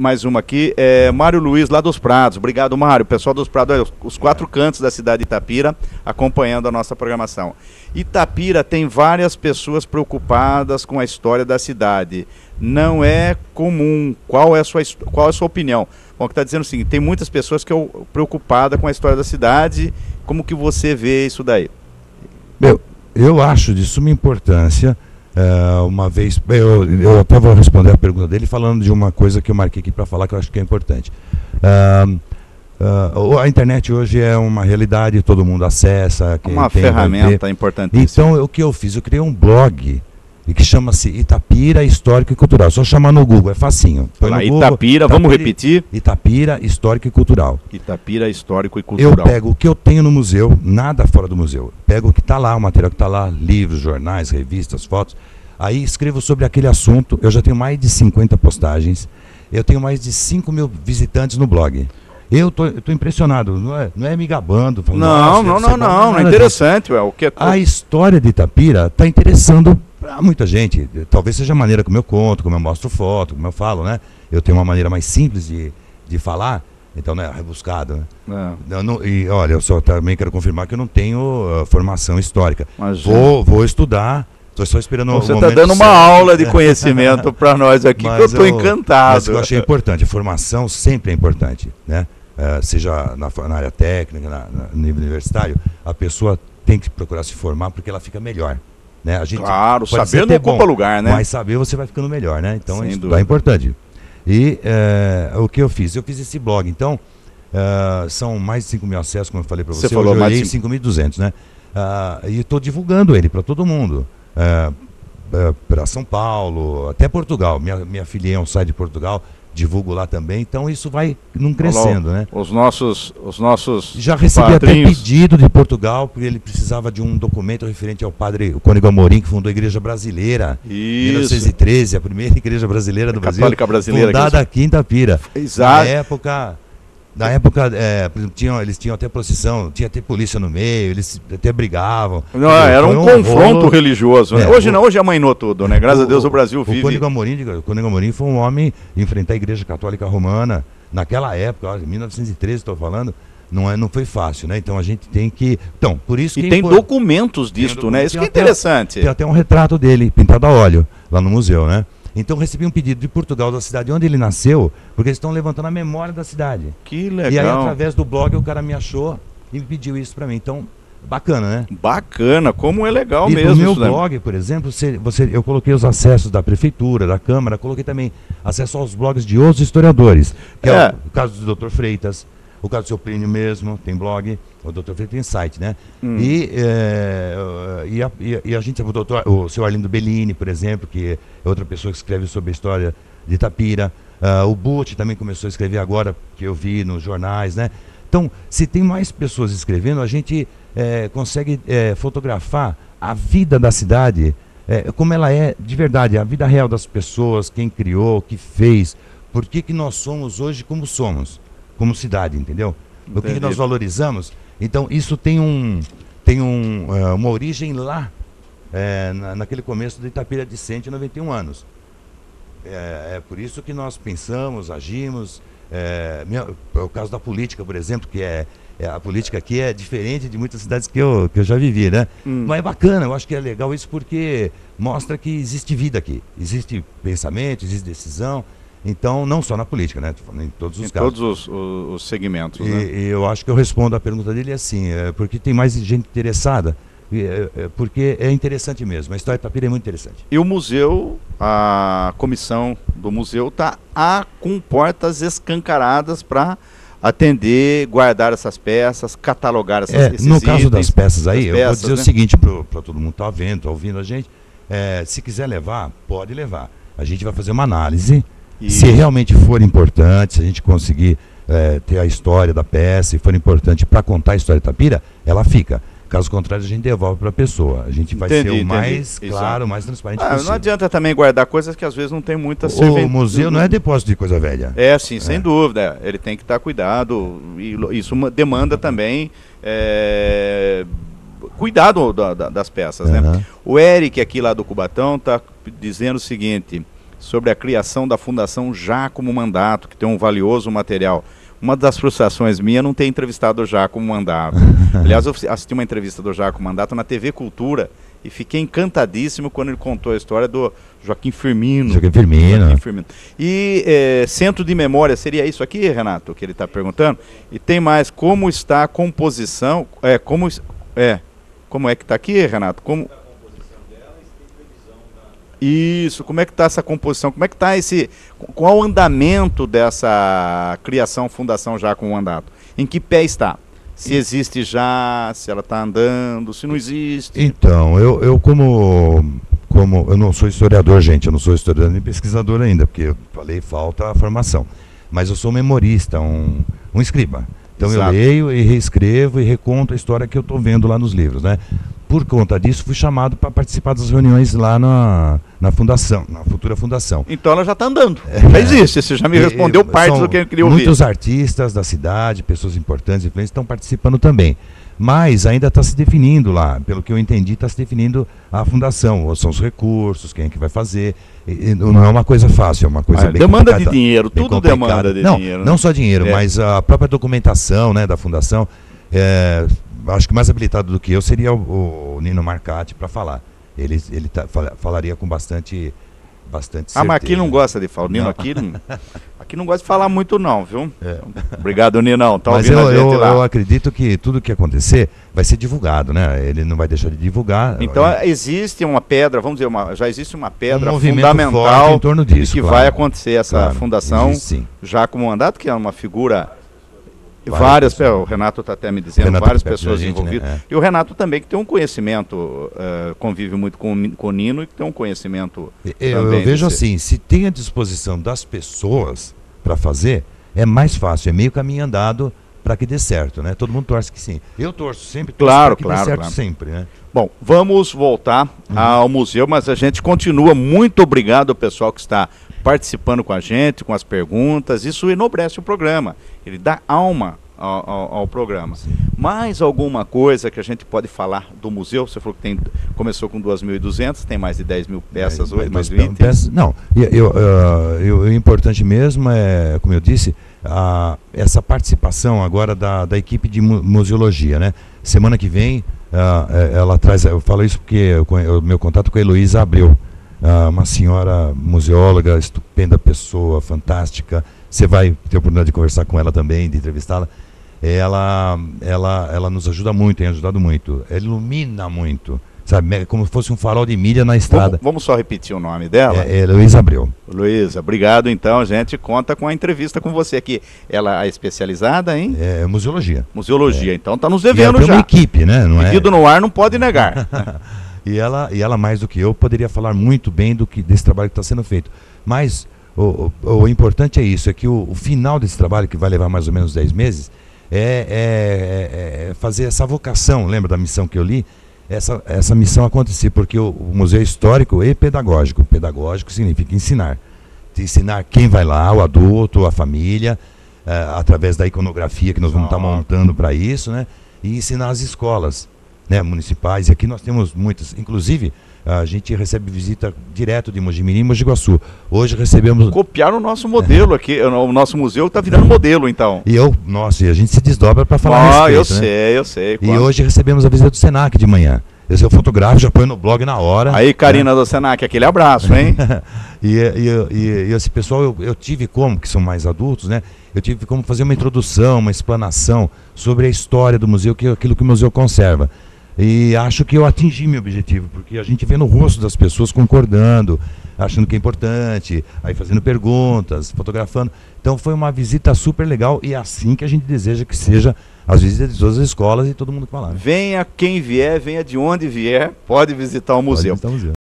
mais uma aqui, Mário Luiz, lá dos Prados. Obrigado, Mário. Pessoal dos Prados, os 4 cantos da cidade de Itapira, acompanhando a nossa programação. Itapira tem várias pessoas preocupadas com a história da cidade. Não é comum. Qual é a sua opinião? Bom, que está dizendo o seguinte, tem muitas pessoas que estão preocupadas com a história da cidade. Como que você vê isso daí? Eu acho de suma importância. Uma vez, eu até vou responder a pergunta dele falando de uma coisa que eu marquei aqui para falar que eu acho que é importante. A internet hoje é uma realidade, todo mundo acessa. Uma ferramenta importantíssima. Então, o que eu fiz? Eu criei um blog que chama-se Itapira Histórico e Cultural. Só chamar no Google, é facinho. Lá, Itapira, vamos repetir? Itapira Histórico e Cultural. Itapira Histórico e Cultural. Eu pego o que eu tenho no museu, nada fora do museu. Pego o que está lá, o material que está lá, livros, jornais, revistas, fotos. Aí escrevo sobre aquele assunto. Eu já tenho mais de 50 postagens. Eu tenho mais de 5 mil visitantes no blog. Eu tô impressionado, não é me gabando. Falando, não, é interessante. A história de Itapira está interessando para muita gente. Talvez seja a maneira como eu conto, como eu mostro foto, como eu falo, né? Eu tenho uma maneira mais simples de falar, então não é rebuscado, né? E olha, eu só também quero confirmar que eu não tenho formação histórica. Vou estudar. Estou só esperando Você está dando uma aula de conhecimento para nós aqui, que eu estou encantado. Mas eu achei importante, a formação sempre é importante, né? Seja na área técnica, no nível universitário, a pessoa tem que procurar se formar porque ela fica melhor, né? A gente claro, saber não ocupa lugar, né? Mas saber você vai ficando melhor, né? Então isso é importante. E o que eu fiz? Eu fiz esse blog, então são mais de 5 mil acessos, como eu falei para você. Você falou mais de 5.200, né? E estou divulgando ele para todo mundo. Para São Paulo, até Portugal. Minha filha é um site de Portugal, divulgo lá também, então isso vai não crescendo, né? Os nossos já recebi até pedido de Portugal, porque ele precisava de um documento referente ao padre Cônego Amorim, que fundou a Igreja Brasileira em 1913, a primeira igreja brasileira do Brasil, católica brasileira, fundada aqui em Itapira. Exato. Na época, eles tinham até procissão, tinha até polícia no meio, eles até brigavam. Não, era um confronto religioso, né? Hoje amainou tudo, né? Graças a Deus o Brasil vive. O Cônego Amorim foi um homem enfrentar a Igreja Católica Romana naquela época, em 1913 estou falando, não foi fácil, né? Então a gente tem que... Então, por isso que tem documentos disto, né? Isso que é interessante. Tem até um retrato dele, pintado a óleo, lá no museu, né? Então recebi um pedido de Portugal, da cidade onde ele nasceu, porque eles estão levantando a memória da cidade. Que legal. E aí, através do blog, o cara me achou e me pediu isso para mim. Então, bacana, né? Bacana, como é legal mesmo. No meu blog, por exemplo, eu coloquei os acessos da prefeitura, da Câmara, coloquei também acesso aos blogs de outros historiadores, que é o caso do Dr. Freitas, o caso do seu Plínio mesmo, tem blog, o Dr. Freitas tem site, né? E a gente, o seu Arlindo Bellini, por exemplo, que é outra pessoa que escreve sobre a história de Itapira, o Butti também começou a escrever agora, que eu vi nos jornais, né? Então, se tem mais pessoas escrevendo, a gente consegue fotografar a vida da cidade, como ela é de verdade, a vida real das pessoas, quem criou, que fez, por que nós somos hoje como somos, como cidade, entendeu? O que nós valorizamos. Então, isso tem uma origem lá, naquele começo de Itapira de 191 anos. É por isso que nós pensamos, agimos. O caso da política, por exemplo, que a política aqui é diferente de muitas cidades que eu já vivi, né? Mas é bacana, eu acho que é legal isso porque mostra que existe vida aqui, existe pensamento, existe decisão. Então, não só na política, né? Em todos os casos. Em todos os segmentos, né? E eu acho que eu respondo a pergunta dele assim, porque tem mais gente interessada, porque é interessante mesmo, a história de Itapira é muito interessante. E o museu, a comissão do museu está com portas escancaradas para atender, guardar essas peças, catalogar esses itens. No caso das peças aí, eu vou dizer o seguinte para todo mundo que está ouvindo a gente, se quiser levar, pode levar. A gente vai fazer uma análise. Se realmente for importante, se a gente conseguir ter a história da peça e for importante para contar a história de Itapira, ela fica. Caso contrário, a gente devolve para a pessoa. A gente vai ser o mais claro, o mais transparente possível. Não adianta também guardar coisas que às vezes não tem muita serventia. O museu não é depósito de coisa velha. Sim, sem dúvida. Ele tem que estar cuidado. E isso demanda também cuidado das peças, né? O Eric aqui lá do Cubatão está dizendo o seguinte... sobre a criação da Fundação Giacomo Mandato, que tem um valioso material. Uma das frustrações minha é não ter entrevistado o Giacomo Mandato. Aliás, eu assisti uma entrevista do Giacomo Mandato na TV Cultura e fiquei encantadíssimo quando ele contou a história do Joaquim Firmino. Joaquim Firmino. E centro de memória, seria isso aqui, Renato, que ele está perguntando? E tem mais, como está a composição... Como é que está aqui, Renato? Isso, como é que está essa composição? Como é que está qual o andamento dessa criação Fundação Giacomo Mandato? Em que pé está? Se existe já, se ela está andando, se não existe? Então, eu como eu não sou historiador, gente, eu não sou historiador nem pesquisador ainda, porque eu falei, falta a formação. Mas eu sou memorista, um escriba. Então Exato. Eu leio e reescrevo e reconto a história que eu estou vendo lá nos livros, né? Por conta disso, fui chamado para participar das reuniões lá na fundação, na futura fundação. Então ela já está andando, já existe, você já me respondeu parte do que eu queria ouvir. Muitos artistas da cidade, pessoas importantes, influentes, estão participando também. Mas ainda está se definindo lá, pelo que eu entendi, está se definindo a fundação, são os recursos, quem é que vai fazer. E não é uma coisa fácil, é uma coisa bem demanda complicada, de dinheiro, tudo complicada. Demanda de dinheiro. Não só dinheiro, mas a própria documentação, né, da fundação. Acho que mais habilitado do que eu seria o Nino Marcati para falar. Ele falaria com bastante certeza. Mas aqui não gosta de falar. O Nino aqui não gosta de falar muito não, viu? Obrigado, Ninão. Tá mas eu acredito que tudo que acontecer vai ser divulgado, né? Ele não vai deixar de divulgar. Então existe uma pedra, vamos dizer, já existe uma pedra fundamental fundamental em torno disso, que claro. vai acontecer essa fundação Giacomo Mandato, que é uma figura... Várias pessoas, o Renato está até me dizendo, várias pessoas envolvidas. Né? E o Renato também, que tem um conhecimento, convive muito com o Nino e que tem um conhecimento. Eu vejo assim, se tem a disposição das pessoas para fazer, é mais fácil, é meio caminho andado para que dê certo, né? Todo mundo torce que sim. Eu torço sempre, para que dê certo sempre, né? Bom, vamos voltar ao museu, mas a gente continua. Muito obrigado ao pessoal que está participando com a gente, com as perguntas. Isso enobrece o programa, ele dá alma ao programa. Sim. Mais alguma coisa que a gente pode falar do museu? Você falou que começou com 2.200, tem mais de 10.000 peças hoje, mais de 20? Não, o importante mesmo é, como eu disse, essa participação agora da equipe de museologia, né? Semana que vem, ela traz, eu falo isso porque o meu contato com a Heloísa Abreu, uma senhora museóloga, estupenda pessoa, fantástica. Você vai ter a oportunidade de conversar com ela também, de entrevistá-la. Ela nos ajuda muito, tem ajudado muito. Ela ilumina muito, sabe? Como se fosse um farol de milha na estrada. Vamos só repetir o nome dela? Heloísa Abreu. Luísa, obrigado. Então, a gente conta com a entrevista com você aqui. Ela é especializada em? Museologia. Museologia, então está nos devendo já. Já. Uma equipe, né? Não Pedido no ar não pode negar. E ela, mais do que eu, poderia falar muito bem desse trabalho que está sendo feito. Mas o importante é isso, é que o final desse trabalho, que vai levar mais ou menos 10 meses, é fazer essa vocação, lembra da missão que eu li? Essa missão acontecer, porque o museu é histórico e pedagógico. Pedagógico significa ensinar. Ensinar quem vai lá, o adulto, a família, através da iconografia que nós vamos estar montando para isso, né? E ensinar as escolas, né, municipais, e aqui nós temos muitas, inclusive a gente recebe visita direto de Mojimirim e Mogi Guaçu. Hoje recebemos... Copiaram o nosso modelo aqui, o nosso museu está virando modelo, então. E a gente se desdobra para falar a respeito, eu sei. E hoje recebemos a visita do Senac de manhã. Eu fotografo, já põe no blog na hora. Aí, Karina do Senac, aquele abraço, hein? e esse pessoal, eu tive que são mais adultos, né? Eu tive como fazer uma introdução, uma explanação sobre a história do museu, aquilo que o museu conserva. E acho que eu atingi meu objetivo, porque a gente vê no rosto das pessoas concordando, achando que é importante, aí fazendo perguntas, fotografando. Então foi uma visita super legal e é assim que a gente deseja que seja as visitas de todas as escolas e todo mundo que vai lá. Venha quem vier, venha de onde vier, pode visitar o museu.